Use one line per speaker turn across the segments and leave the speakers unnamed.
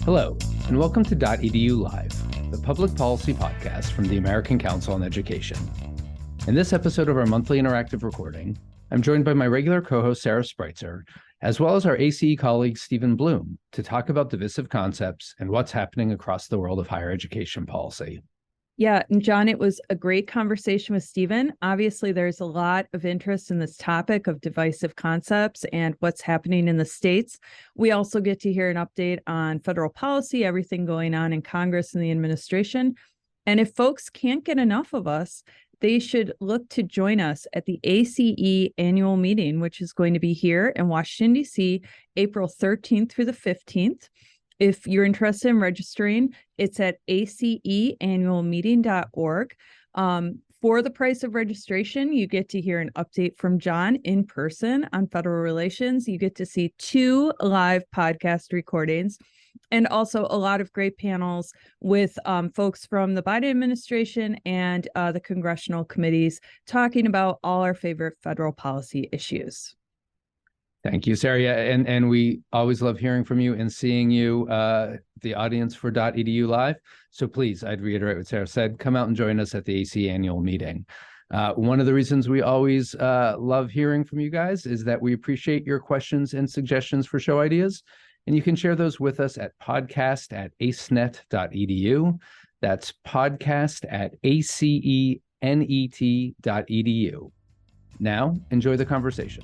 Hello, and welcome to dotEDU Live, the public policy podcast from the American Council on Education. In this episode of our monthly interactive recording, I'm joined by my regular co-host Sarah Spreitzer, as well as our ACE colleague Stephen Bloom, to talk about divisive concepts and what's happening across the world of higher education policy.
Yeah, and John, it was a great conversation with Stephen. Obviously, there's a lot of interest in this topic of divisive concepts and what's happening in the states. We also get to hear an update on federal policy, everything going on in Congress and the administration. And if folks can't get enough of us, they should look to join us at the ACE annual meeting, which is going to be here in Washington, D.C., April 13th through the 15th. If you're interested in registering, it's at aceannualmeeting.org. For the price of registration, you get to hear an update from John in person on federal relations. You get to see 2 live podcast recordings and also a lot of great panels with folks from the Biden administration and the congressional committees talking about all our favorite federal policy issues.
Thank you, Sarah. Yeah, and we always love hearing from you and seeing you, the audience for dotEDU Live. So please, I'd reiterate what Sarah said, come out and join us at the AC annual meeting. One of the reasons we always love hearing from you guys is that we appreciate your questions and suggestions for show ideas. And you can share those with us at podcast@acenet.edu. That's podcast@acenet.edu. Now, enjoy the conversation.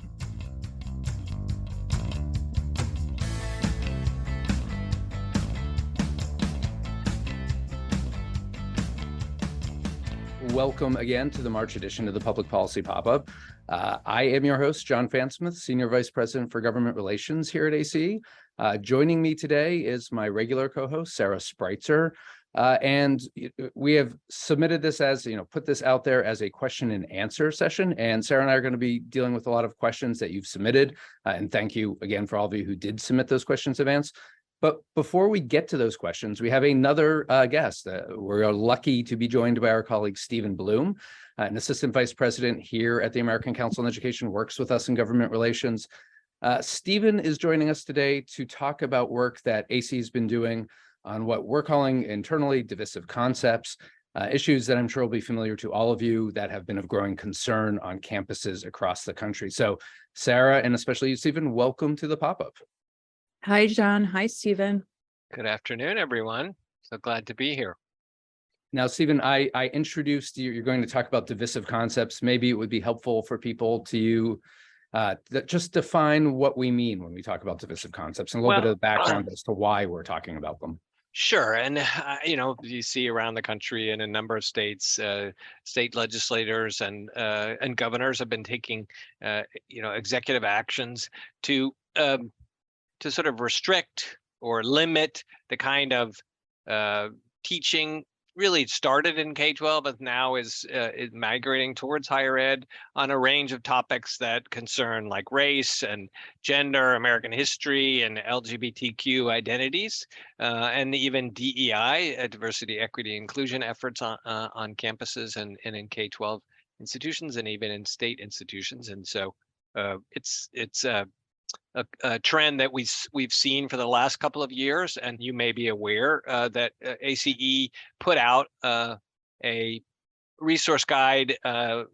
Welcome again to the March edition of the Public Policy Pop-Up. I am your host, John Fansmith, Senior Vice President for Government Relations here at ACE. Joining me today is my regular co-host, Sarah Spreitzer. And we have submitted this as, put this out there as a question and answer session. And Sarah and I are going to be dealing with a lot of questions that you've submitted. And thank you again for all of you who did submit those questions in advance. But before we get to those questions, we have another guest. We're lucky to be joined by our colleague, Stephen Bloom, an assistant vice president here at the American Council on Education, works with us in government relations. Stephen is joining us today to talk about work that AC has been doing on what we're calling internally divisive concepts, issues that I'm sure will be familiar to all of you that have been of growing concern on campuses across the country. So Sarah, and especially you, Stephen, welcome to the pop-up.
Hi, John. Hi, Stephen.
Good afternoon, everyone. So glad to be here.
Now, Stephen, I introduced you. You're going to talk about divisive concepts. Maybe it would be helpful for people to just define what we mean when we talk about divisive concepts and a little bit of the background as to why we're talking about them.
Sure. And, you see around the country in a number of states, state legislators and governors have been taking, executive actions to sort of restrict or limit the kind of teaching really started in K-12, but now is migrating towards higher ed on a range of topics that concern like race and gender, American history, and LGBTQ identities, and even DEI, diversity, equity, inclusion efforts on campuses and in K-12 institutions and even in state institutions. And so it's a trend that we've seen for the last couple of years, and you may be aware that ACE put out a resource guide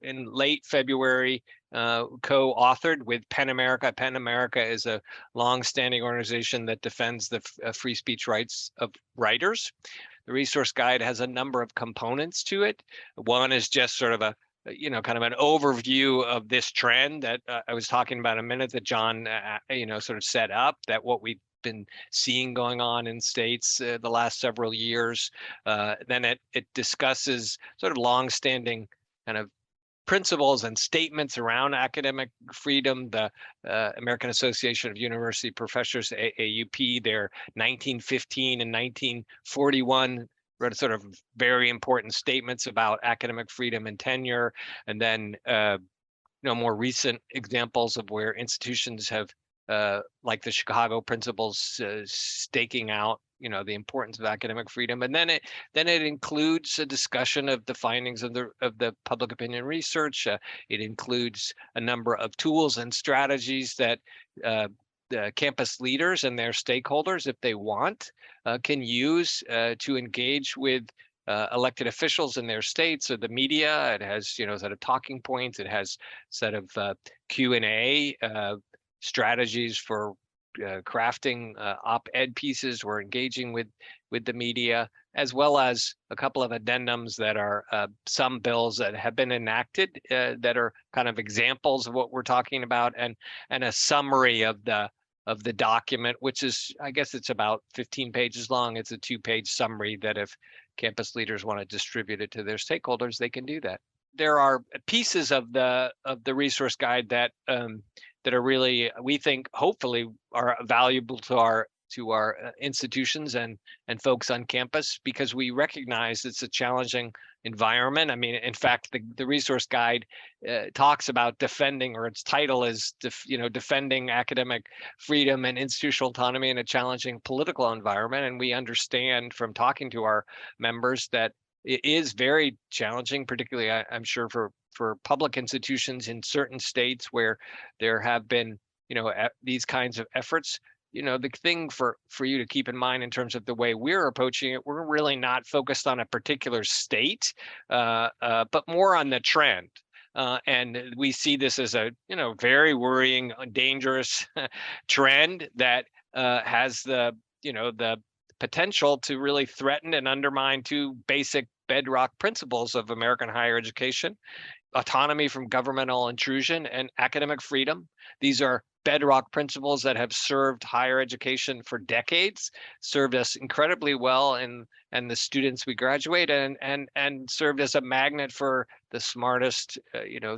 in late February, co-authored with PEN America. PEN America is a long-standing organization that defends the free speech rights of writers. The resource guide has a number of components to it. One is just sort of kind of an overview of this trend that I was talking about a minute that John, sort of set up, that what we've been seeing going on in states the last several years. Then it discusses sort of longstanding kind of principles and statements around academic freedom. The American Association of University Professors, AAUP, their 1915 and 1941 wrote sort of very important statements about academic freedom and tenure, and then more recent examples of where institutions have, like the Chicago Principles, staking out the importance of academic freedom. And then it includes a discussion of the findings of the public opinion research. It includes a number of tools and strategies that the campus leaders and their stakeholders, if they want, can use to engage with elected officials in their states or the media. It has, set of talking points. It has set of Q&A strategies for crafting op-ed pieces. We're engaging with the media, as well as a couple of addendums that are some bills that have been enacted that are kind of examples of what we're talking about, and a summary of the document, which is, I guess it's about 15 pages long. It's a 2-page summary that if campus leaders want to distribute it to their stakeholders, they can do that. There are pieces of the resource guide that that are really, we think, hopefully are valuable to our institutions and folks on campus, because we recognize it's a challenging environment. I mean, in fact, the resource guide talks about defending, or its title is, defending academic freedom and institutional autonomy in a challenging political environment. And we understand from talking to our members that it is very challenging, particularly, I'm sure, for public institutions in certain states where there have been, these kinds of efforts. The thing for you to keep in mind in terms of the way we're approaching it, we're really not focused on a particular state, but more on the trend. And we see this as a, very worrying, dangerous trend that has the potential to really threaten and undermine two basic bedrock principles of American higher education: autonomy from governmental intrusion and academic freedom. These are bedrock principles that have served higher education for decades, served us incredibly well and the students we graduate, and served as a magnet for the smartest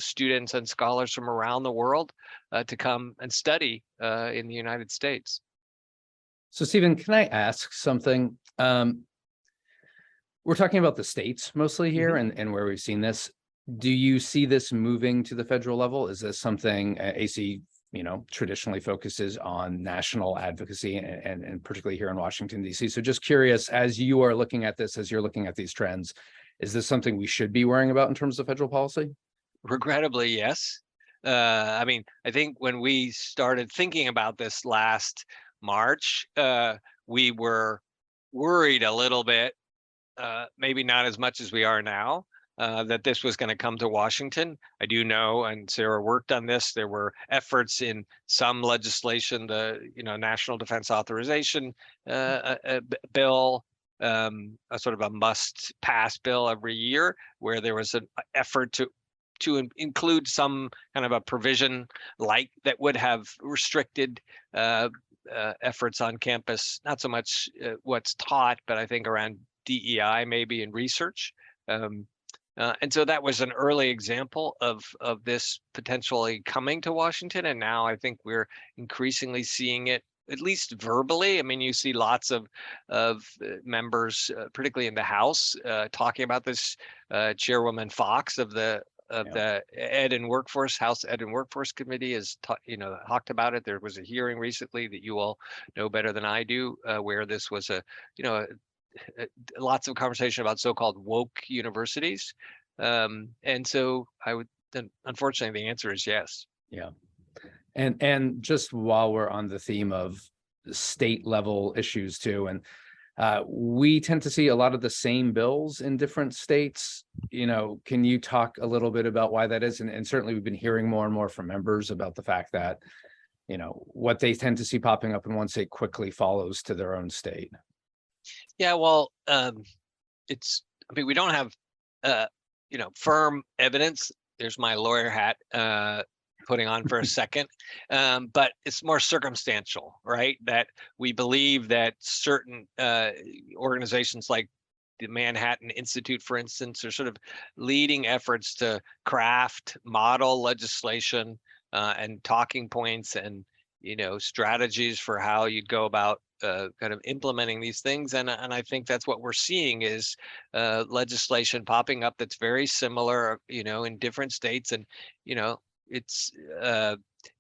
students and scholars from around the world to come and study in the United States.
So, Stephen, can I ask something? We're talking about the states mostly here, and where we've seen this. Do you see this moving to the federal level? Is this something AC, traditionally focuses on national advocacy, and particularly here in Washington, D.C.? So just curious, as you are looking at this, as you're looking at these trends, is this something we should be worrying about in terms of federal policy?
Regrettably, yes. I mean, I think when we started thinking about this last March, we were worried a little bit, maybe not as much as we are now, that this was going to come to Washington. I do know, and Sarah worked on this, there were efforts in some legislation, the National Defense Authorization bill, a sort of a must-pass bill every year, where there was an effort to include some kind of a provision like that would have restricted efforts on campus, not so much what's taught, but I think around DEI maybe in research. And so that was an early example of this potentially coming to Washington. And now I think we're increasingly seeing it, at least verbally. I mean, you see lots of members, particularly in the House, talking about this. Chairwoman Fox of the Ed and Workforce, House Ed and Workforce Committee has talked about it. There was a hearing recently that you all know better than I do, where this was lots of conversation about so-called woke universities. And so unfortunately, the answer is yes.
Yeah. And just while we're on the theme of state level issues too, and we tend to see a lot of the same bills in different states. Can you talk a little bit about why that is? And certainly we've been hearing more and more from members about the fact that, what they tend to see popping up in one state quickly follows to their own state.
Yeah, well, we don't have, firm evidence. There's my lawyer hat putting on for a second, but it's more circumstantial, right? That we believe that certain organizations like the Manhattan Institute, for instance, are sort of leading efforts to craft model legislation and talking points and strategies for how you'd go about kind of implementing these things. And I think that's what we're seeing is legislation popping up that's very similar, in different states. And, it's,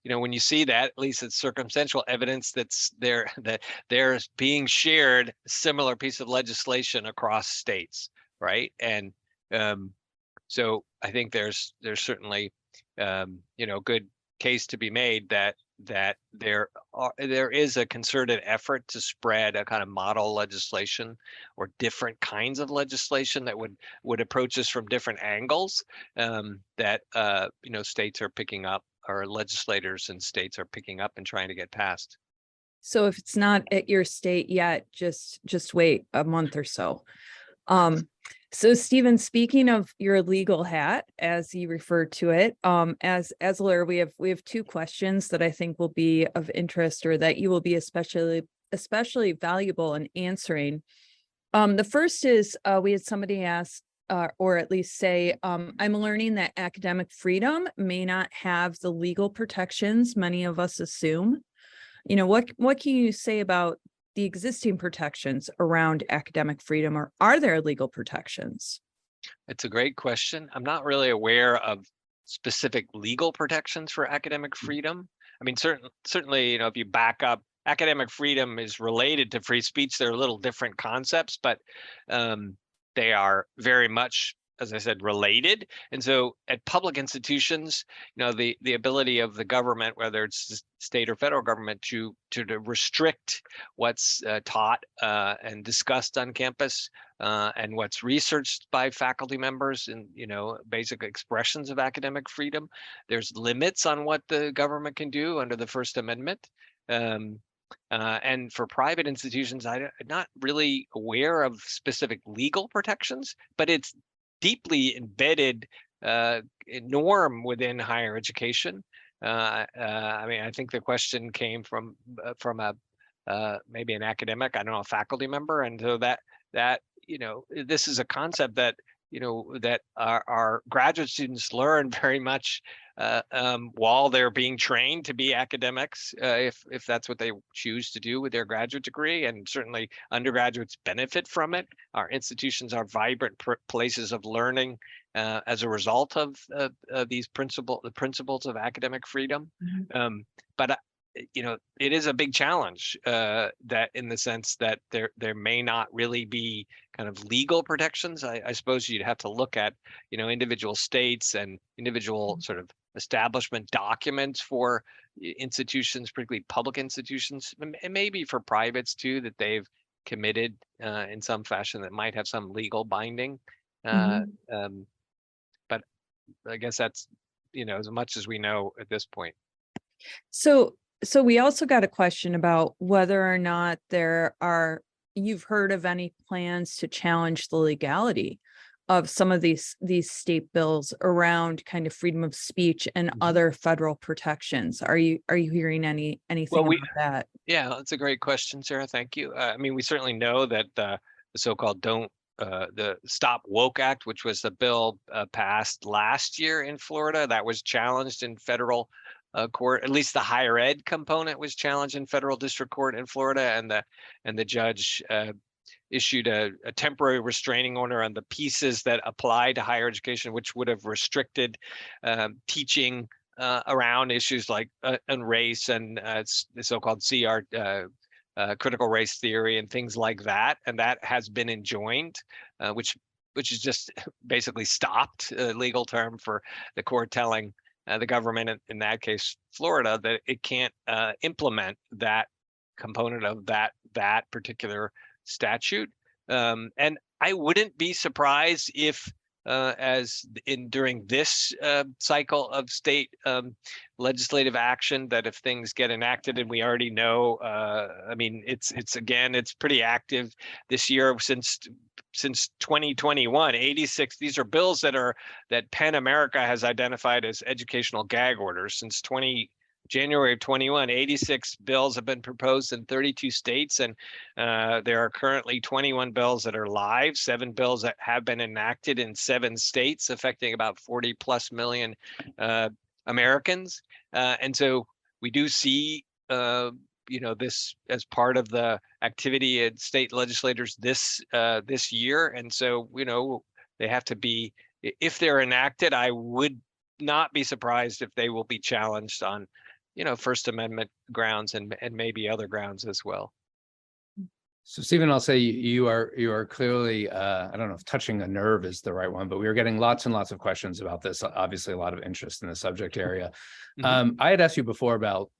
when you see that, at least it's circumstantial evidence that there's being shared similar piece of legislation across states, right? And so I think there's certainly, good case to be made that that there is a concerted effort to spread a kind of model legislation or different kinds of legislation that would approach us from different angles, that states are picking up, or legislators in states are picking up and trying to get passed.
So if it's not at your state yet, just wait a month or so. So Stephen, speaking of your legal hat, as you referred to it, as a lawyer, we have two questions that I think will be of interest, or that you will be especially valuable in answering. The first is, we had somebody ask, or at least say, I'm learning that academic freedom may not have the legal protections many of us assume. What can you say about the existing protections around academic freedom, or are there legal protections?
It's a great question. I'm not really aware of specific legal protections for academic freedom. I mean, certainly, if you back up, academic freedom is related to free speech. They're a little different concepts, but they are very much, as I said, related. And so at public institutions, the ability of the government, whether it's state or federal government, to restrict what's taught and discussed on campus, and what's researched by faculty members, and basic expressions of academic freedom. There's limits on what the government can do under the First Amendment. And for private institutions, I'm not really aware of specific legal protections, but it's deeply embedded norm within higher education. I mean, I think the question came from maybe an academic, I don't know, a faculty member, and so that this is a concept that that our graduate students learn very much while they're being trained to be academics, if that's what they choose to do with their graduate degree, and certainly undergraduates benefit from it. Our institutions are vibrant places of learning as a result of the principles of academic freedom.
Mm-hmm.
But it is a big challenge, that in the sense that there may not really be kind of legal protections. I suppose you'd have to look at individual states and individual sort of establishment documents for institutions, particularly public institutions, and maybe for privates too, that they've committed in some fashion that might have some legal binding. But I guess that's as much as we know at this point.
So we also got a question about whether or not you've heard of any plans to challenge the legality of some of these state bills around kind of freedom of speech and other federal protections. Are you hearing anything about that?
Yeah, that's a great question, Sarah. Thank you. I mean, we certainly know that the so-called the Stop Woke Act, which was the bill passed last year in Florida, that was challenged in federal court. At least the higher ed component was challenged in federal district court in Florida, and the judge issued a temporary restraining order on the pieces that apply to higher education, which would have restricted teaching around issues like race and the so-called critical race theory and things like that. And that has been enjoined, which is just basically stopped, a legal term for the court telling the government, in that case, Florida, that it can't implement that component of that particular statute. And I wouldn't be surprised if, during this cycle of state legislative action, that if things get enacted, and we already know, I mean, it's pretty active this year since 2021. 86. These are bills that PEN America has identified as educational gag orders. Since January of 21, 86 bills have been proposed in 32 states, and there are currently 21 bills that are live, 7 bills that have been enacted in 7 states, affecting about 40 plus million Americans. And so we do see this as part of the activity at state legislators this year. And so, they have to be, if they're enacted, I would not be surprised if they will be challenged on First Amendment grounds and maybe other grounds as well.
So Stephen, I'll say you are clearly, I don't know if touching a nerve is the right one, but we are getting lots and lots of questions about this. Obviously, a lot of interest in the subject area. I had asked you before about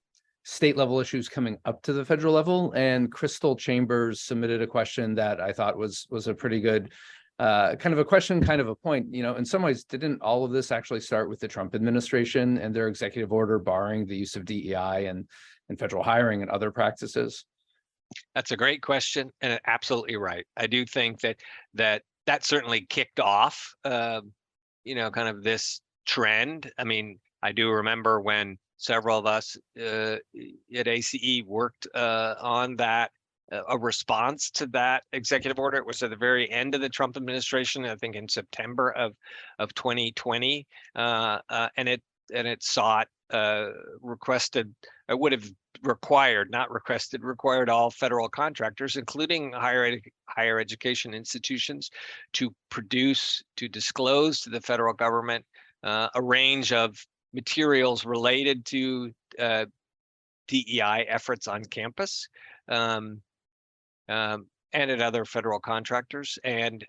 state level issues coming up to the federal level. And Crystal Chambers submitted a question that I thought was a pretty good kind of a question, kind of a point. In some ways, didn't all of this actually start with the Trump administration and their executive order barring the use of DEI and federal hiring and other practices?
That's a great question, and absolutely right. I do think that certainly kicked off, kind of this trend. I mean, I do remember when several of us at ACE worked on that, a response to that executive order. It was at the very end of the Trump administration, I think in September of 2020, and it sought, requested, it would have required, not requested, required all federal contractors, including higher education institutions, to disclose to the federal government a range of materials related to DEI efforts on campus, and at other federal contractors. And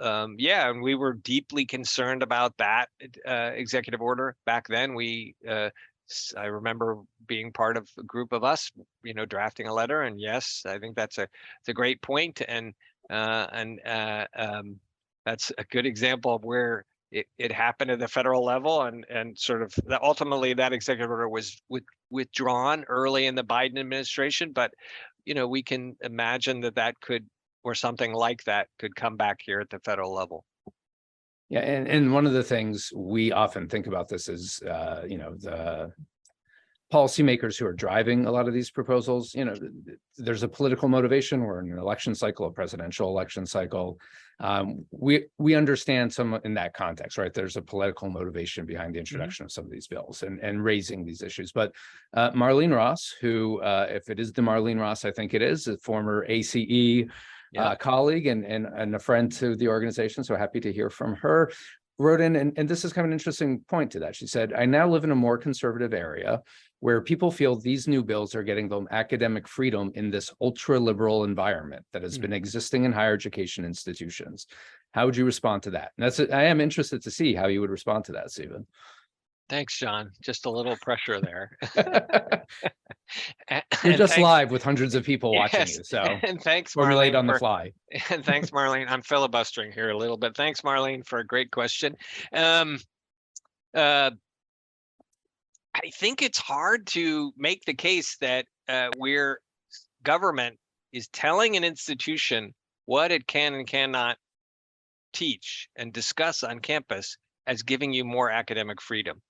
and we were deeply concerned about that executive order back then. I remember being part of a group of us, drafting a letter. And yes, I think it's a great point, and that's a good example of where it happened at the federal level, and sort of ultimately that executive order was withdrawn early in the Biden administration. But we can imagine that could, or something like that could come back here at the federal level.
Yeah, and one of the things we often think about this is, the policymakers who are driving a lot of these proposals. There's a political motivation. We're in an election cycle, a presidential election cycle. We understand some in that context, right? There's a political motivation behind the introduction of some of these bills and raising these issues. But Marlene Ross, who, if it is the Marlene Ross, I think it is, a former ACE colleague and a friend to the organization, so happy to hear from her, wrote in, and this is kind of an interesting point to that. She said, "I now live in a more conservative area where people feel these new bills are getting them academic freedom in this ultra-liberal environment that has been existing in higher education institutions." How would you respond to that? And I am interested to see how you would respond to that, Stephen.
Thanks, John. Just a little pressure there.
You're just live with hundreds of people watching you, so
and thanks,
formulate
Marlene,
on the fly.
And thanks, Marlene. I'm filibustering here a little bit. Thanks, Marlene, for a great question. I think it's hard to make the case that where government is telling an institution what it can and cannot teach and discuss on campus as giving you more academic freedom.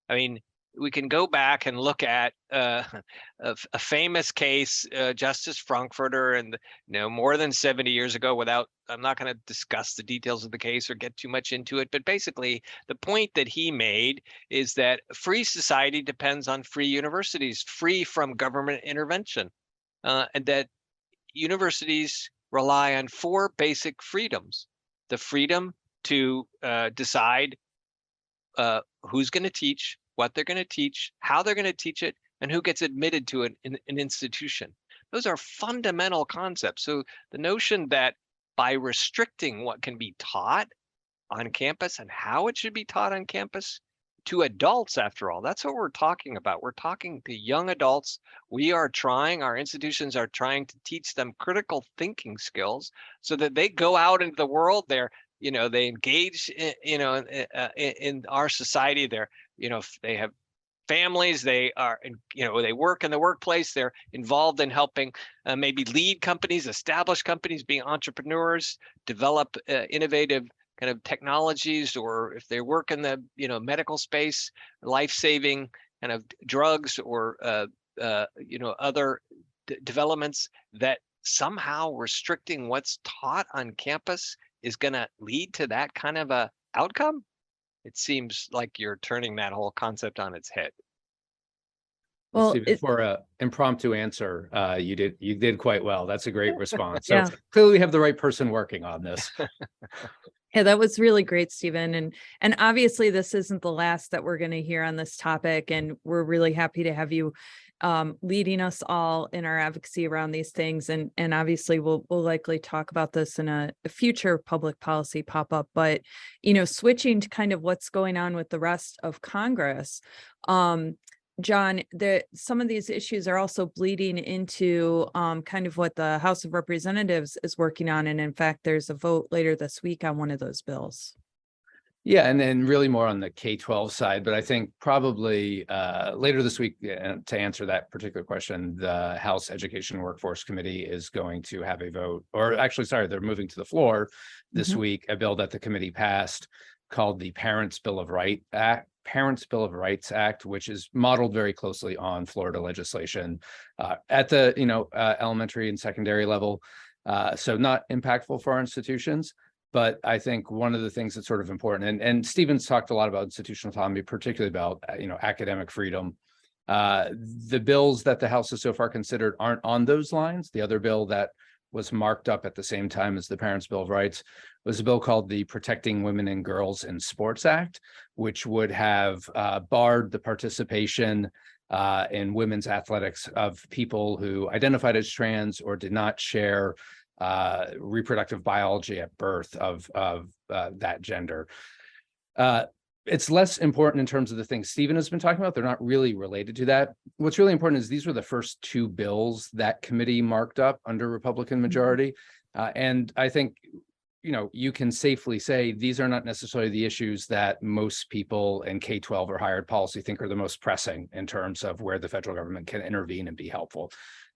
I mean, we can go back and look at a famous case, Justice Frankfurter, and more than 70 years ago. I'm not going to discuss the details of the case or get too much into it, but basically the point that he made is that a free society depends on free universities, free from government intervention, and that universities rely on 4 basic freedoms: the freedom to decide who's going to teach, what they're going to teach, how they're going to teach it, and who gets admitted to an institution. Those are fundamental concepts. So the notion that by restricting what can be taught on campus and how it should be taught on campus to adults, after all, that's what we're talking about. We're talking to young adults. Our institutions are trying to teach them critical thinking skills so that they go out into the world. They engage in our society. They have families, they work in the workplace, they're involved in helping maybe lead companies, establish companies, being entrepreneurs, develop innovative kind of technologies, or if they work in the medical space, life-saving kind of drugs or other developments, that somehow restricting what's taught on campus is going to lead to that kind of a outcome. It seems like you're turning that whole concept on its head.
Well, Stephen, for an impromptu answer, you did quite well. That's a great response. So clearly we have the right person working on this.
Yeah, that was really great, Stephen. And obviously this isn't the last that we're going to hear on this topic. And we're really happy to have you leading us all in our advocacy around these things. And obviously we'll likely talk about this in a future public policy pop-up. But, switching to kind of what's going on with the rest of Congress, John, some of these issues are also bleeding into kind of what the House of Representatives is working on. And in fact, there's a vote later this week on one of those bills.
Yeah, and then really more on the K-12 side, but I think probably later this week, to answer that particular question, the House Education and Workforce Committee is going to have a vote, or actually, sorry, they're moving to the floor this week, a bill that the committee passed called the Parents' Bill of Rights Act, which is modeled very closely on Florida legislation at the elementary and secondary level, so not impactful for our institutions. But I think one of the things that's sort of important, and Stephen's talked a lot about institutional autonomy, particularly about academic freedom. The bills that the House has so far considered aren't on those lines. The other bill that was marked up at the same time as the Parents' Bill of Rights was a bill called the Protecting Women and Girls in Sports Act, which would have barred the participation in women's athletics of people who identified as trans or did not share reproductive biology at birth of that gender. It's less important in terms of the things Stephen has been talking about. They're not really related to that. What's really important is these were the first two bills that committee marked up under Republican majority. And I think, you can safely say these are not necessarily the issues that most people in K-12 or higher ed policy think are the most pressing in terms of where the federal government can intervene and be helpful.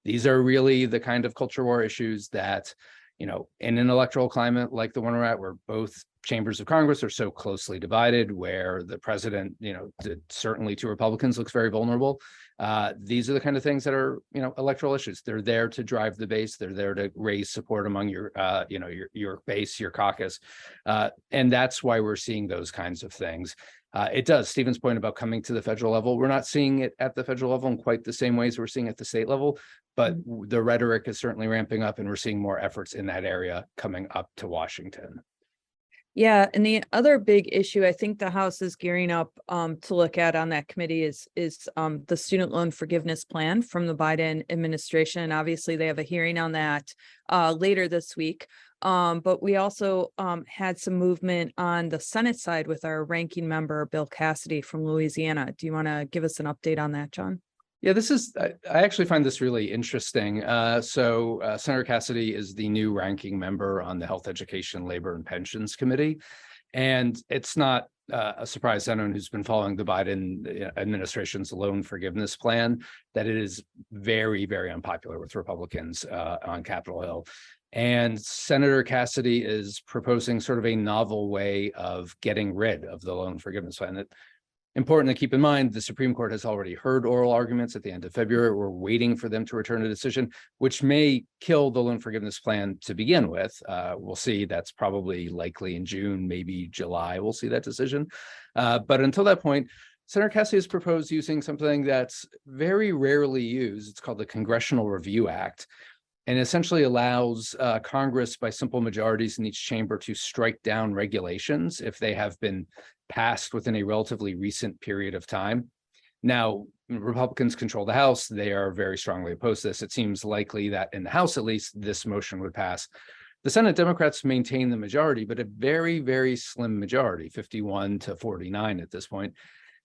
These are really the kind of culture war issues that, in an electoral climate like the one we're at, where both chambers of Congress are so closely divided, where the president, certainly to Republicans looks very vulnerable. These are the kind of things that are, electoral issues. They're there to drive the base. They're there to raise support among your base, your caucus. And that's why we're seeing those kinds of things. It does, Stephen's point about coming to the federal level. We're not seeing it at the federal level in quite the same ways we're seeing at the state level, but the rhetoric is certainly ramping up, and we're seeing more efforts in that area coming up to Washington.
Yeah, and the other big issue I think the House is gearing up to look at on that committee is the student loan forgiveness plan from the Biden administration. Obviously, they have a hearing on that later this week. But we also had some movement on the Senate side with our ranking member, Bill Cassidy from Louisiana. Do you want to give us an update on that, John?
Yeah, I actually find this really interesting. So Senator Cassidy is the new ranking member on the Health, Education, Labor, and Pensions Committee. And it's not a surprise to anyone who's been following the Biden administration's loan forgiveness plan that it is very, very unpopular with Republicans on Capitol Hill. And Senator Cassidy is proposing sort of a novel way of getting rid of the loan forgiveness plan. Important to keep in mind, the Supreme Court has already heard oral arguments at the end of February. We're waiting for them to return a decision, which may kill the loan forgiveness plan to begin with. We'll see. That's probably likely in June, maybe July. We'll see that decision. But until that point, Senator Cassidy has proposed using something that's very rarely used. It's called the Congressional Review Act, and essentially allows Congress by simple majorities in each chamber to strike down regulations if they have been passed within a relatively recent period of time. Now, Republicans control the House. They are very strongly opposed to this. It seems likely that in the House, at least, this motion would pass. The Senate Democrats maintain the majority, but a very, very slim majority, 51 to 49 at this point.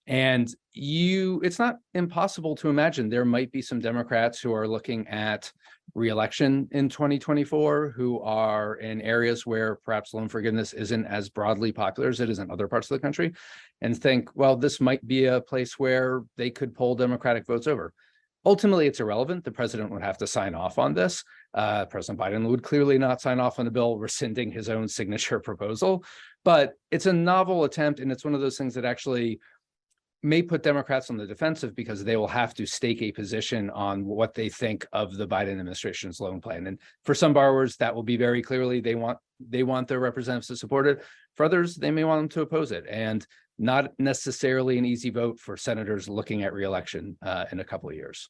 And it's not impossible to imagine there might be some Democrats who are looking at re-election in 2024, who are in areas where perhaps loan forgiveness isn't as broadly popular as it is in other parts of the country, and think, well, this might be a place where they could pull Democratic votes over. Ultimately, it's irrelevant. The president would have to sign off on this. President Biden would clearly not sign off on the bill, rescinding his own signature proposal. But it's a novel attempt, and it's one of those things that actually may put Democrats on the defensive, because they will have to stake a position on what they think of the Biden administration's loan plan. And for some borrowers, that will be very clearly they want their representatives to support it. For others, they may want them to oppose it, and not necessarily an easy vote for senators looking at re-election in a couple of years.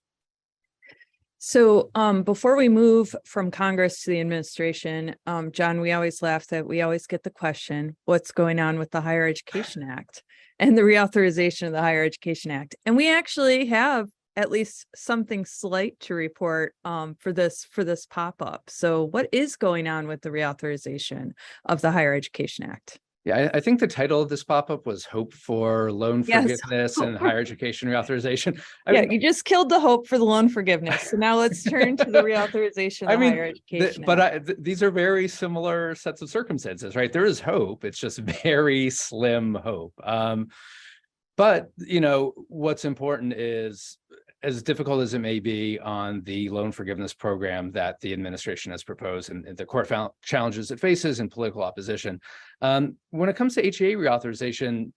So before we move from Congress to the administration, John, we always laugh that we always get the question, what's going on with the Higher Education Act and the reauthorization of the Higher Education Act? And we actually have at least something slight to report for this pop-up. So what is going on with the reauthorization of the Higher Education Act?
Yeah, I think the title of this pop-up was Hope for Loan
Yes.
Forgiveness and Higher Education Reauthorization.
Yeah, you just killed the hope for the loan forgiveness. So now let's turn to the reauthorization of the Higher Education Act.
These are very similar sets of circumstances, right? There is hope. It's just very slim hope. But, what's important is, as difficult as it may be on the loan forgiveness program that the administration has proposed and the court challenges it faces and political opposition, when it comes to HEA reauthorization,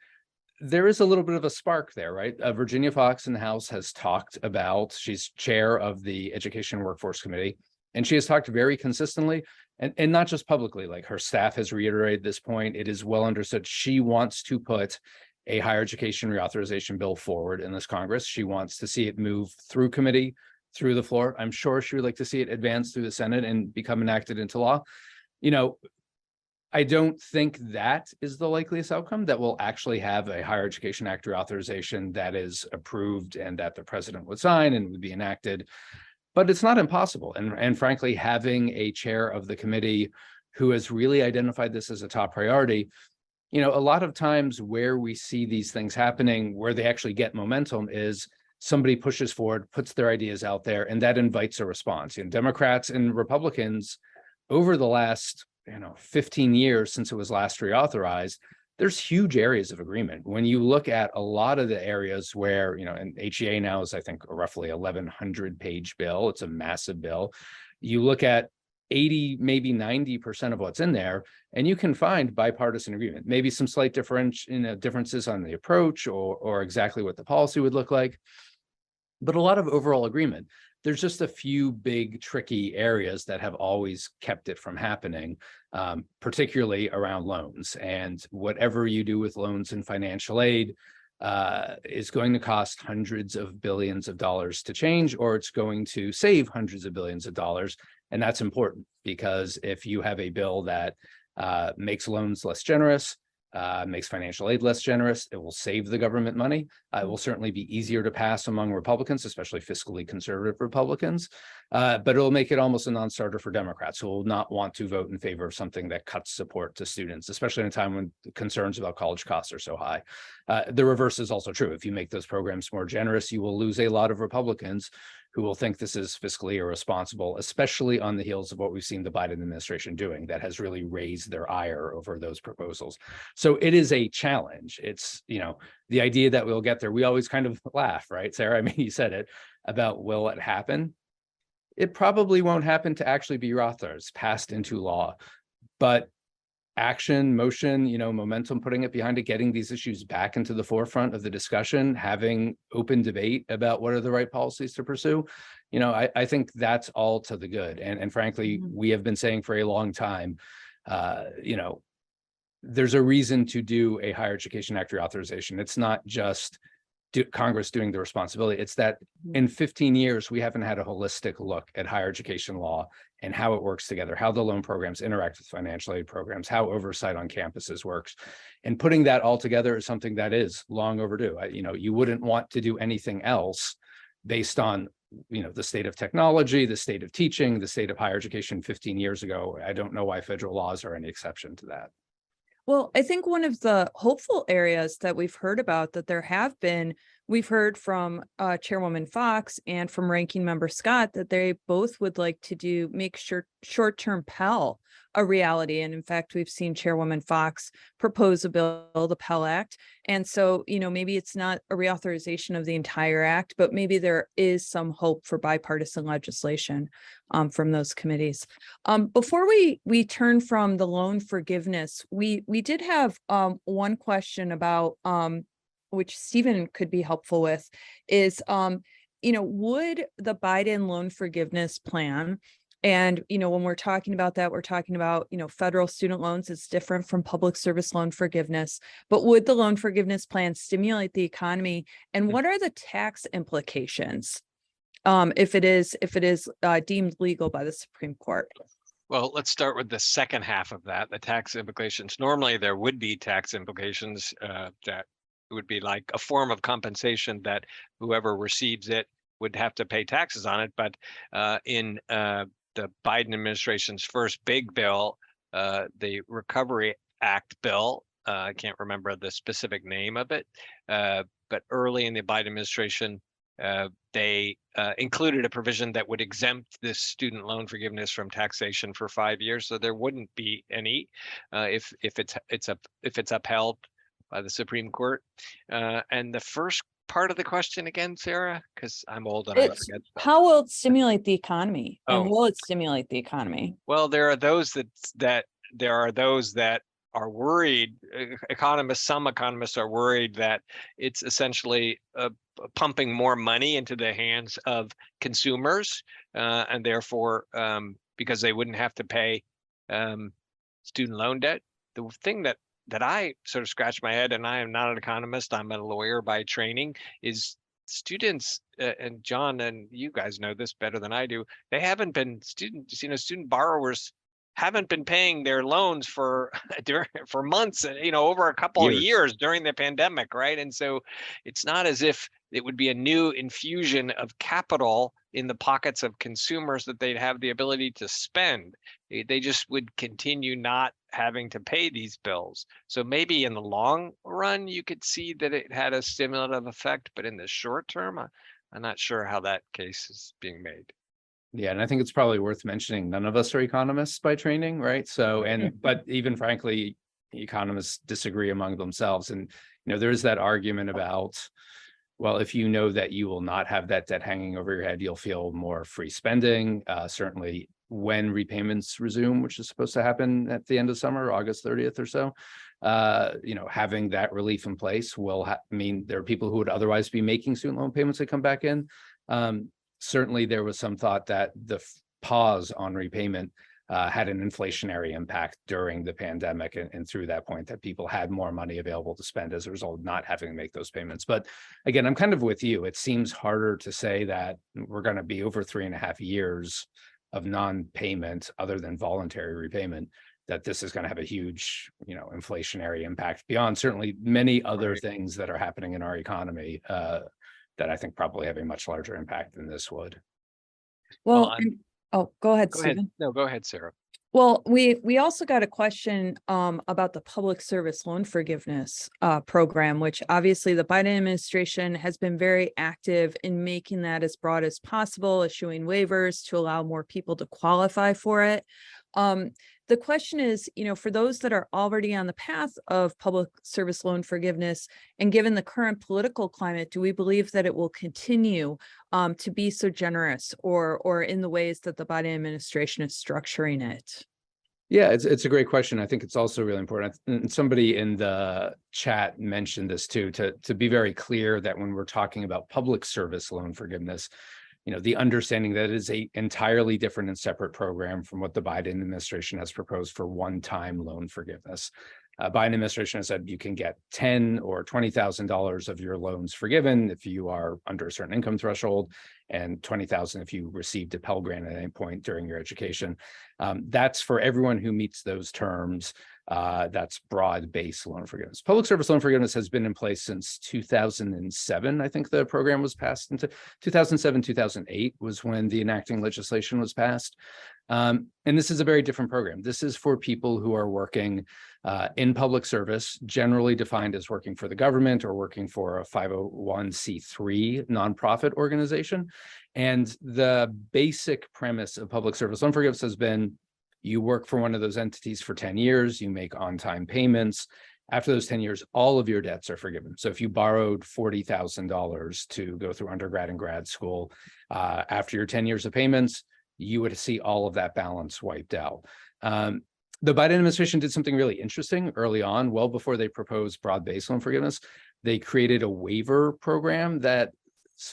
there is a little bit of a spark there, right? Virginia Fox in the House has talked about, she's chair of the Education Workforce Committee, and she has talked very consistently and not just publicly, like her staff has reiterated this point. It is well understood. She wants to put a higher education reauthorization bill forward in this Congress. She wants to see it move through committee, through the floor. I'm sure she would like to see it advance through the Senate and become enacted into law. I don't think that is the likeliest outcome, that we'll actually have a Higher Education Act reauthorization that is approved and that the president would sign and would be enacted. But it's not impossible. And frankly, having a chair of the committee who has really identified this as a top priority, a lot of times where we see these things happening, where they actually get momentum, is somebody pushes forward, puts their ideas out there, and that invites a response. Democrats and Republicans over the last 15 years since it was last reauthorized, there's huge areas of agreement. When you look at a lot of the areas where, and HEA now is, I think, a roughly 1,100 page bill. It's a massive bill. You look at 80, maybe 90% of what's in there, and you can find bipartisan agreement, maybe some slight differences on the approach or exactly what the policy would look like, but a lot of overall agreement. There's just a few big tricky areas that have always kept it from happening, particularly around loans. And whatever you do with loans and financial aid is going to cost hundreds of billions of dollars to change, or it's going to save hundreds of billions of dollars. And that's important, because if you have a bill that makes loans less generous, makes financial aid less generous, it will save the government money. It will certainly be easier to pass among Republicans, especially fiscally conservative Republicans, but it'll make it almost a non-starter for Democrats, who will not want to vote in favor of something that cuts support to students, especially in a time when concerns about college costs are so high. The reverse is also true. If you make those programs more generous, you will lose a lot of Republicans who will think this is fiscally irresponsible, especially on the heels of what we've seen the Biden administration doing that has really raised their ire over those proposals. So it is a challenge. It's, the idea that we'll get there. We always kind of laugh, right, Sarah? I mean, you said it about, will it happen? It probably won't happen to actually be reauthorized, passed into law, but action, motion, momentum, putting it behind it, getting these issues back into the forefront of the discussion, having open debate about what are the right policies to pursue. I think that's all to the good. And frankly, we have been saying for a long time, there's a reason to do a Higher Education Act reauthorization. It's not just Congress doing the responsibility. It's that in 15 years, we haven't had a holistic look at higher education law and how it works together, how the loan programs interact with financial aid programs, how oversight on campuses works. And putting that all together is something that is long overdue. You wouldn't want to do anything else based on, the state of technology, the state of teaching, the state of higher education 15 years ago. I don't know why federal laws are any exception to that.
Well, I think one of the hopeful areas that we've heard about that we've heard from Chairwoman Fox and from Ranking Member Scott that they both would like to make sure short-term Pell a reality. And in fact, we've seen Chairwoman Fox propose a bill, the Pell Act. And so, maybe it's not a reauthorization of the entire act, but maybe there is some hope for bipartisan legislation from those committees. Before we turn from the loan forgiveness, we did have one question about which Stephen could be helpful with, is would the Biden loan forgiveness plan, and when we're talking about that, we're talking about federal student loans. It's different from public service loan forgiveness, but would the loan forgiveness plan stimulate the economy, and what are the tax implications if it is deemed legal by the Supreme Court?
Well, let's start with the second half of that, the tax implications. Normally, there would be tax implications that would be like a form of compensation that whoever receives it would have to pay taxes on it. But in the Biden administration's first big bill, the Recovery Act bill, I can't remember the specific name of it, but early in the Biden administration, they included a provision that would exempt this student loan forgiveness from taxation for 5 years, so there wouldn't be any if it's upheld by the Supreme Court. And the first part of the question again, Sarah, because I'm old and I
It's
forget stuff.
how will it stimulate the economy? And
Oh.
will it stimulate the economy?
Well, there are those that are worried. Some economists are worried that it's essentially pumping more money into the hands of consumers, and therefore, because they wouldn't have to pay student loan debt. The thing that I sort of scratch my head, and I am not an economist, I'm a lawyer by training, is students, and John, and you guys know this better than I do, they haven't been student borrowers haven't been paying their loans for months, and over a couple of years during the pandemic, right? And so it's not as if it would be a new infusion of capital in the pockets of consumers that they'd have the ability to spend. They just would continue not having to pay these bills. So maybe in the long run, you could see that it had a stimulative effect, but in the short term, I'm not sure how that case is being made.
Yeah, and I think it's probably worth mentioning none of us are economists by training, right? So, but even frankly, economists disagree among themselves. And, there is that argument about, well, if you know that you will not have that debt hanging over your head, you'll feel more free spending. Certainly when repayments resume, which is supposed to happen at the end of summer, August 30th or so, having that relief in place will mean there are people who would otherwise be making student loan payments that come back in. Certainly, there was some thought that the pause on repayment had an inflationary impact during the pandemic, and through that point that people had more money available to spend as a result of not having to make those payments. But again, I'm kind of with you. It seems harder to say that we're going to be over 3.5 years of non-payment other than voluntary repayment, that this is going to have a huge, inflationary impact beyond certainly many other things that are happening in our economy. That I think probably have a much larger impact than this would.
Well, go ahead, Stephen.
No, go ahead, Sarah.
Well, we also got a question about the public service loan forgiveness program, which obviously the Biden administration has been very active in making that as broad as possible, issuing waivers to allow more people to qualify for it. The question is, for those that are already on the path of public service loan forgiveness, and given the current political climate, do we believe that it will continue to be so generous or in the ways that the Biden administration is structuring it?
Yeah, it's a great question. I think it's also really important. And somebody in the chat mentioned this too, to be very clear that when we're talking about public service loan forgiveness, the understanding that it is a entirely different and separate program from what the Biden administration has proposed for one-time loan forgiveness. Biden administration has said you can get $10,000 or $20,000 of your loans forgiven if you are under a certain income threshold, and $20,000 if you received a Pell Grant at any point during your education. That's for everyone who meets those terms. That's broad-based loan forgiveness. Public service loan forgiveness has been in place since 2007. I think the program was passed into 2007, 2008 was when the enacting legislation was passed. And this is a very different program. This is for people who are working in public service, generally defined as working for the government or working for a 501c3 nonprofit organization. And the basic premise of public service loan forgiveness has been you work for one of those entities for 10 years, you make on-time payments. After those 10 years, all of your debts are forgiven. So if you borrowed $40,000 to go through undergrad and grad school, after your 10 years of payments, you would see all of that balance wiped out. The Biden administration did something really interesting early on, well before they proposed broad-based loan forgiveness. They created a waiver program that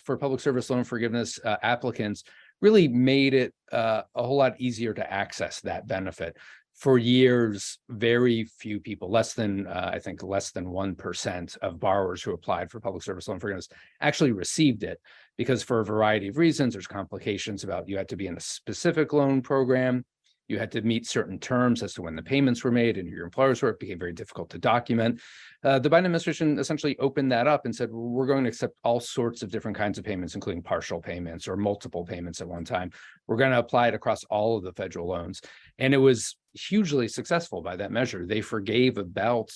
for public service loan forgiveness applicants really made it a whole lot easier to access that benefit. For years, very few people, less than 1% of borrowers who applied for public service loan forgiveness actually received it, because for a variety of reasons, there's complications about you had to be in a specific loan program. You had to meet certain terms as to when the payments were made and who your employers were. It became very difficult to document. The Biden administration essentially opened that up and said, we're going to accept all sorts of different kinds of payments, including partial payments or multiple payments at one time. We're going to apply it across all of the federal loans. And it was hugely successful by that measure. They forgave about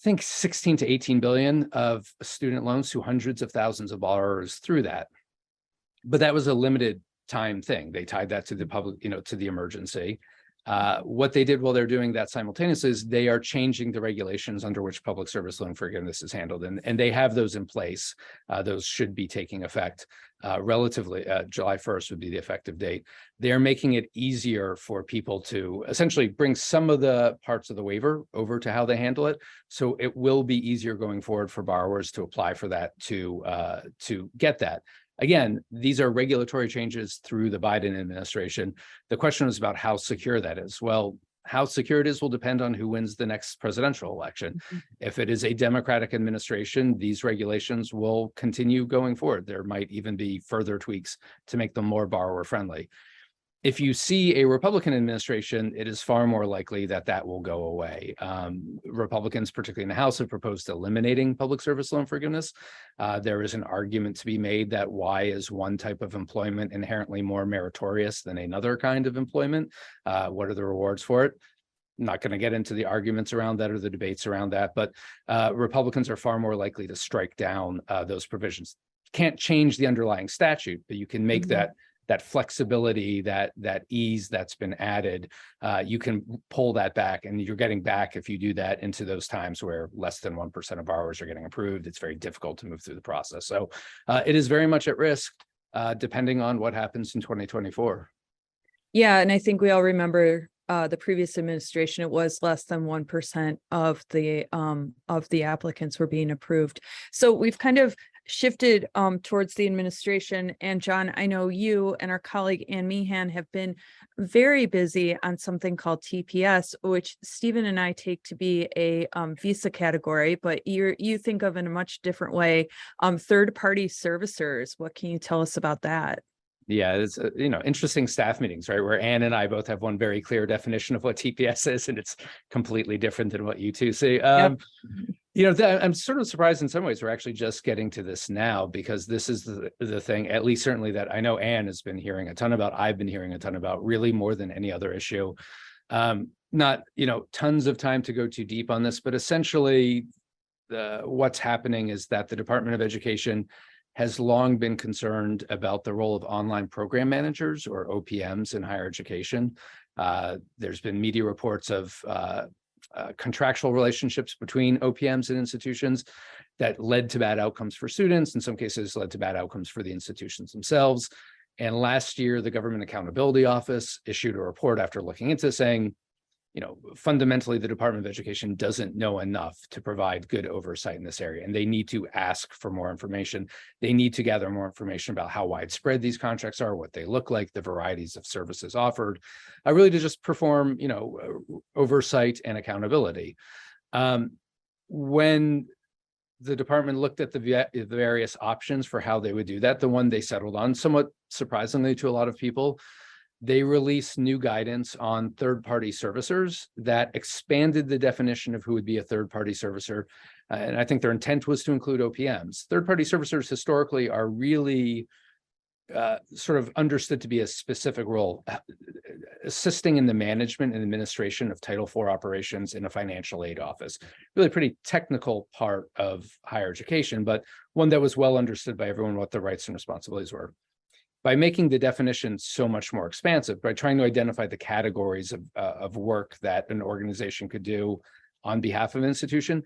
think 16 to 18 billion of student loans to hundreds of thousands of borrowers through that. But that was a limited time thing. They tied that to the public, to the emergency. What they did while they're doing that simultaneously is they are changing the regulations under which public service loan forgiveness is handled. And they have those in place. Those should be taking effect relatively. July 1st would be the effective date. They're making it easier for people to essentially bring some of the parts of the waiver over to how they handle it. So it will be easier going forward for borrowers to apply for that, to get that. Again, these are regulatory changes through the Biden administration. The question is about how secure that is. Well, how secure it is will depend on who wins the next presidential election. If it is a Democratic administration, these regulations will continue going forward. There might even be further tweaks to make them more borrower friendly. If you see a Republican administration, it is far more likely that that will go away. Republicans, particularly in the House, have proposed eliminating public service loan forgiveness. There is an argument to be made that why is one type of employment inherently more meritorious than another kind of employment? What are the rewards for it? I'm not going to get into the arguments around that or the debates around that, but Republicans are far more likely to strike down those provisions. Can't change the underlying statute, but you can make that flexibility, that ease that's been added, you can pull that back, and you're getting back, if you do that, into those times where less than 1% of borrowers are getting approved. It's very difficult to move through the process. So it is very much at risk, depending on what happens in 2024.
Yeah, and I think we all remember the previous administration, it was less than 1% of the applicants were being approved. So we've kind of shifted towards the administration. And John, I know you and our colleague Ann Meehan have been very busy on something called TPS, which Stephen and I take to be a visa category, but you think of in a much different way, third-party servicers. What can you tell us about that?
Yeah, it's interesting staff meetings, right? Where Ann and I both have one very clear definition of what TPS is, and it's completely different than what you two see. I'm sort of surprised in some ways we're actually just getting to this now, because this is the thing, at least certainly, that I know Ann has been hearing a ton about, I've been hearing a ton about, really more than any other issue. Not tons of time to go too deep on this, but essentially what's happening is that the Department of Education has long been concerned about the role of online program managers, or OPMs, in higher education. There's been media reports of contractual relationships between OPMs and institutions that led to bad outcomes for students, in some cases led to bad outcomes for the institutions themselves. And last year, the Government Accountability Office issued a report after looking into saying, fundamentally, the Department of Education doesn't know enough to provide good oversight in this area, and they need to ask for more information. They need to gather more information about how widespread these contracts are, what they look like, the varieties of services offered, really to just perform, oversight and accountability. When the department looked at the various options for how they would do that, the one they settled on, somewhat surprisingly to a lot of people, they released new guidance on third-party servicers that expanded the definition of who would be a third-party servicer. And I think their intent was to include OPMs. Third-party servicers historically are really sort of understood to be a specific role, assisting in the management and administration of Title IV operations in a financial aid office. Really pretty technical part of higher education, but one that was well understood by everyone what the rights and responsibilities were. By making the definition so much more expansive, by trying to identify the categories of work that an organization could do on behalf of an institution,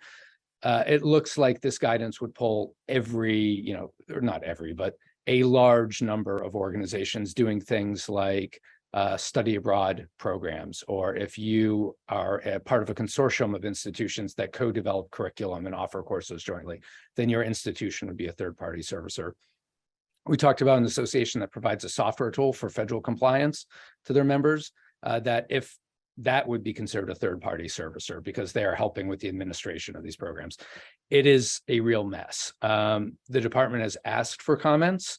it looks like this guidance would pull every, or not every, but a large number of organizations doing things like study abroad programs, or if you are a part of a consortium of institutions that co-develop curriculum and offer courses jointly, then your institution would be a third-party servicer. We talked about an association that provides a software tool for federal compliance to their members, that if that would be considered a third-party servicer because they are helping with the administration of these programs. It is a real mess. The department has asked for comments.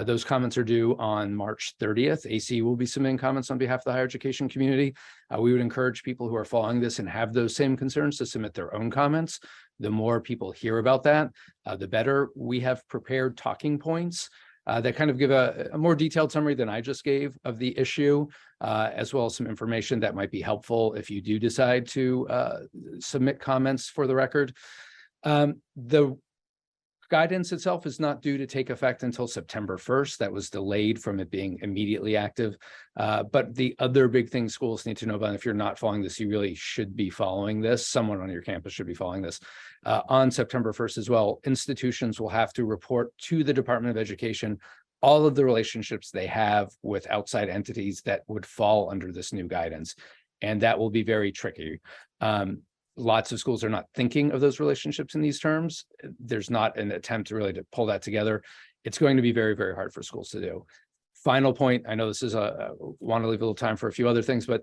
Those comments are due on March 30th. AC will be submitting comments on behalf of the higher education community. We would encourage people who are following this and have those same concerns to submit their own comments. The more people hear about that, the better. We have prepared talking points that kind of give a more detailed summary than I just gave of the issue, as well as some information that might be helpful if you do decide to submit comments for the record. The guidance itself is not due to take effect until September 1st. That was delayed from it being immediately active. But the other big thing schools need to know about, if you're not following this, you really should be following this. Someone on your campus should be following this. On September 1st as well, institutions will have to report to the Department of Education all of the relationships they have with outside entities that would fall under this new guidance. And that will be very tricky. Lots of schools are not thinking of those relationships in these terms. There's not an attempt really to pull that together. It's going to be very, very hard for schools to do. Final point, I know this is want to leave a little time for a few other things, but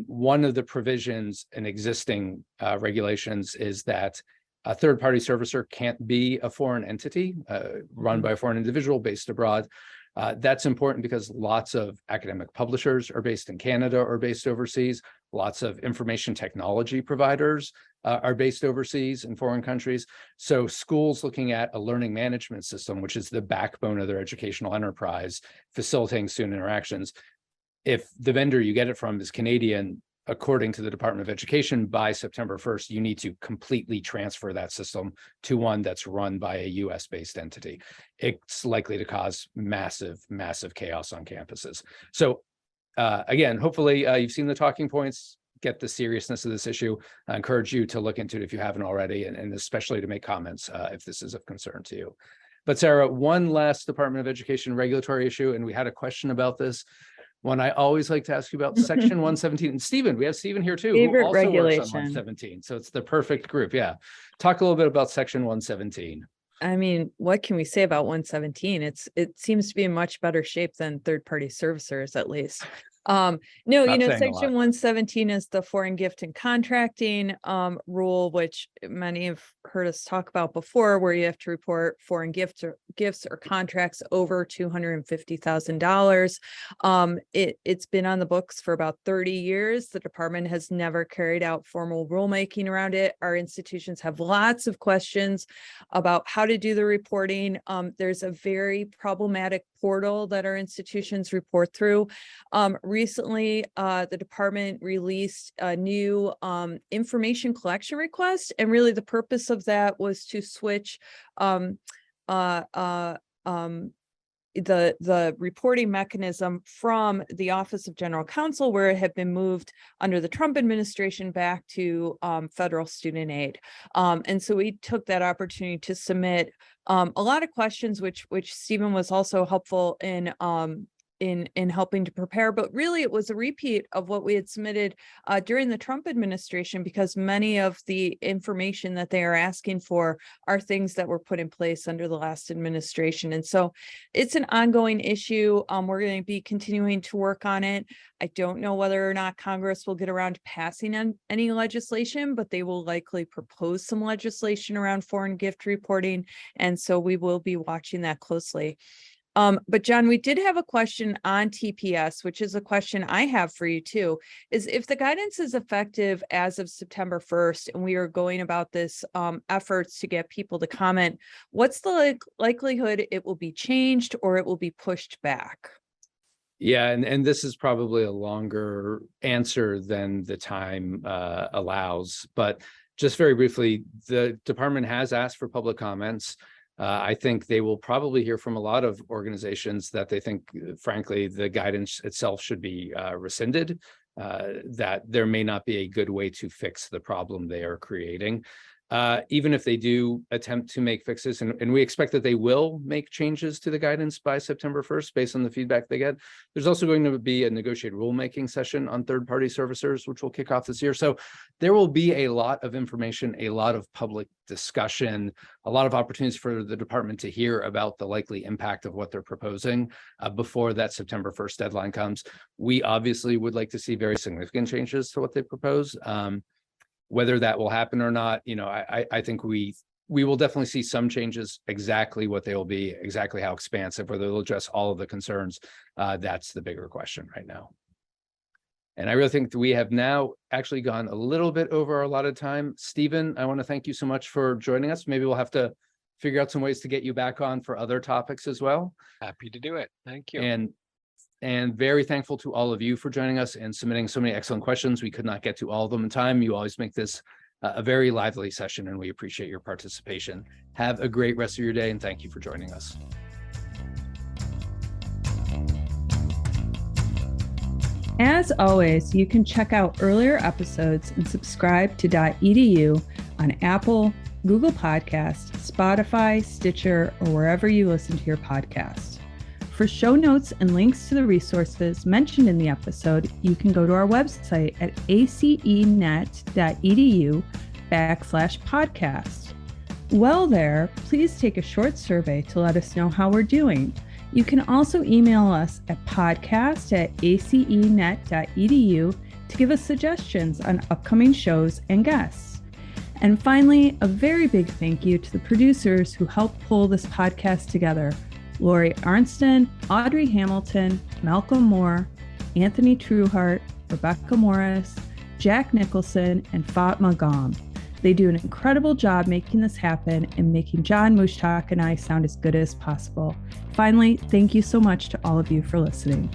one of the provisions in existing regulations is that a third-party servicer can't be a foreign entity run by a foreign individual based abroad. That's important because lots of academic publishers are based in Canada or based overseas. Lots of information technology providers are based overseas in foreign countries. So schools looking at a learning management system, which is the backbone of their educational enterprise, facilitating student interactions. If the vendor you get it from is Canadian, according to the Department of Education, by September 1st, you need to completely transfer that system to one that's run by a US-based entity. It's likely to cause massive, massive chaos on campuses. So again, hopefully you've seen the talking points, get the seriousness of this issue. I encourage you to look into it if you haven't already, and especially to make comments if this is of concern to you. But Sarah, one last Department of Education regulatory issue, and we had a question about this. One I always like to ask you about, Section 117. And Stephen, we have Stephen here too,
Favorite
who also
regulation.
works on 117. So it's the perfect group. Yeah. Talk a little bit about Section 117.
I mean, what can we say about 117? It seems to be in much better shape than third-party servicers, at least. No,
Not saying a
Section
lot.
117 is the foreign gift and contracting rule, which many have heard us talk about before, where you have to report foreign gifts or contracts over $250,000. It's been on the books for about 30 years. The department has never carried out formal rulemaking around it. Our institutions have lots of questions about how to do the reporting. There's a very problematic portal that our institutions report through. Recently, the department released a new information collection request, and really the purpose of that was to switch the reporting mechanism from the Office of General Counsel, where it had been moved under the Trump administration, back to federal student aid. And so we took that opportunity to submit a lot of questions, which Stephen was also helpful in helping to prepare, but really it was a repeat of what we had submitted during the Trump administration, because many of the information that they are asking for are things that were put in place under the last administration. And so it's an ongoing issue. We're going to be continuing to work on it. I don't know whether or not Congress will get around to passing on any legislation, but they will likely propose some legislation around foreign gift reporting. And so we will be watching that closely. But John, we did have a question on TPS, which is a question I have for you too, is if the guidance is effective as of September 1st, and we are going about this efforts to get people to comment, what's the likelihood it will be changed or it will be pushed back?
Yeah, and this is probably a longer answer than the time allows, but just very briefly, the department has asked for public comments. I think they will probably hear from a lot of organizations that they think, frankly, the guidance itself should be rescinded, that there may not be a good way to fix the problem they are creating. Even if they do attempt to make fixes, and we expect that they will make changes to the guidance by September 1st, based on the feedback they get. There's also going to be a negotiated rulemaking session on third-party servicers, which will kick off this year. So there will be a lot of information, a lot of public discussion, a lot of opportunities for the department to hear about the likely impact of what they're proposing before that September 1st deadline comes. We obviously would like to see very significant changes to what they propose. Whether that will happen or not, I think we will definitely see some changes. Exactly what they will be, exactly how expansive, whether they'll address all of the concerns, that's the bigger question right now. And I really think that we have now actually gone a little bit over our allotted time. Stephen, I want to thank you so much for joining us. Maybe we'll have to figure out some ways to get you back on for other topics as well.
Happy to do it. Thank you.
And very thankful to all of you for joining us and submitting so many excellent questions. We could not get to all of them in time. You always make this a very lively session, and we appreciate your participation. Have a great rest of your day, and thank you for joining us.
As always, you can check out earlier episodes and subscribe to dotEDU on Apple, Google Podcasts, Spotify, Stitcher, or wherever you listen to your podcast. For show notes and links to the resources mentioned in the episode, you can go to our website at acenet.edu/podcast. While there, please take a short survey to let us know how we're doing. You can also email us at podcast@acenet.edu to give us suggestions on upcoming shows and guests. And finally, a very big thank you to the producers who helped pull this podcast together: Lori Arnston, Audrey Hamilton, Malcolm Moore, Anthony Trueheart, Rebecca Morris, Jack Nicholson, and Fatma Gom. They do an incredible job making this happen and making John, Mushtaq, and I sound as good as possible. Finally, thank you so much to all of you for listening.